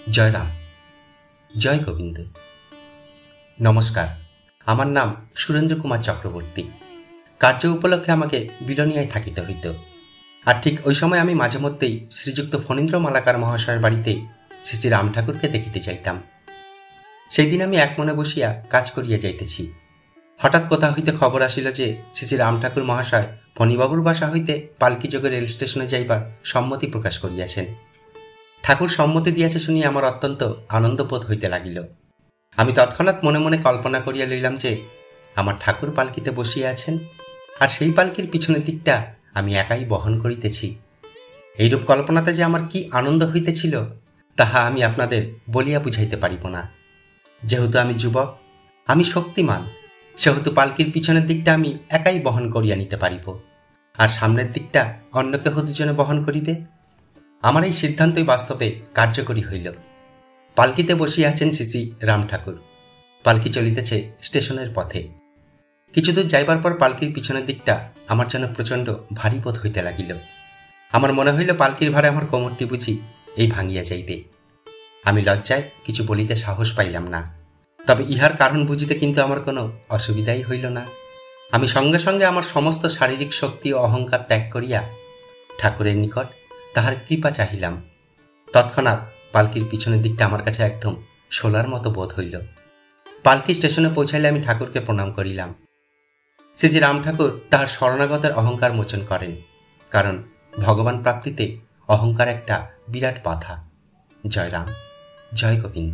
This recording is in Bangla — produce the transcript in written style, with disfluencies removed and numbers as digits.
জয় রাম, জয় গোবিন্দ। নমস্কার, আমার নাম সুরেন্দ্র কুমার চক্রবর্তী। কার্য উপলক্ষে আমাকে বিলোনিয়ায় থাকিতে হইত। আর ঠিক ওই সময় আমি মাঝে মধ্যেই শ্রীযুক্ত ফণীন্দ্র মালাকার মহাশয়ের বাড়িতে শ্রী শ্রী রাম ঠাকুরকে দেখিতে যাইতাম। সেই দিন আমি এক মনে বসিয়া কাজ করিয়া যাইতেছি। হঠাৎ কোথা হইতে খবর আসিল যে শ্রী শ্রী রাম ঠাকুর মহাশয় ফণীবাবুর বাসা হইতে পালকিযোগে রেল স্টেশনে যাইবার সম্মতি প্রকাশ করিয়াছেন। ঠাকুর সম্মতি দিয়াছে শুনিয়া আমার অত্যন্ত আনন্দবোধ হইতে লাগিল। আমি তৎক্ষণাৎ মনে মনে কল্পনা করিয়া লইলাম যে আমার ঠাকুর পালকিতে বসিয়া আছেন, আর সেই পালকির পিছনের দিকটা আমি একাই বহন করিতেছি। এইরূপ কল্পনাতে যে আমার কি আনন্দ হইতেছিল তাহা আমি আপনাদের বলিয়া বুঝাইতে পারিব না। যেহেতু আমি যুবক, আমি শক্তিমান, সেহেতু পালকির পিছনের দিকটা আমি একাই বহন করিয়া নিতে পারিব, আর সামনের দিকটা অন্য কেহ দুজনে বহন করিবে। আমার এই সিদ্ধান্তই বাস্তবে কার্যকরী হইল। পালকিতে বসিয়া আছেন শ্রী শ্রী রাম ঠাকুর। পালকি চলিতেছে স্টেশনের পথে। কিছুদূর যাইবার পর পালকির পিছনের দিকটা আমার যেন প্রচণ্ড ভারী বোধ হইতে লাগিল। আমার মনে হইল পালকির ভারে আমার কোমরটি বুঝি এই ভাঙিয়া যাইবে। আমি লজ্জায় কিছু বলিতে সাহস পাইলাম না, তবে ইহার কারণ বুঝিতে কিন্তু আমার কোনো অসুবিধাই হইল না। আমি সঙ্গে সঙ্গে আমার সমস্ত শারীরিক শক্তি ও অহংকার ত্যাগ করিয়া ঠাকুরের নিকট তাহার কৃপা চাহিলাম। তৎক্ষণাৎ পালকির পিছনের দিকটা আমার কাছে একদম শোলার মতো বোধ হইল। পালকি স্টেশনে পৌঁছাইলে আমি ঠাকুরকে প্রণাম করিলাম। শ্রী শ্রী রাম ঠাকুর তাহার শরণাগতের অহংকার মোচন করেন, কারণ ভগবান প্রাপ্তিতে অহংকার একটা বিরাট বাধা। জয় রাম, জয় গোবিন্দ।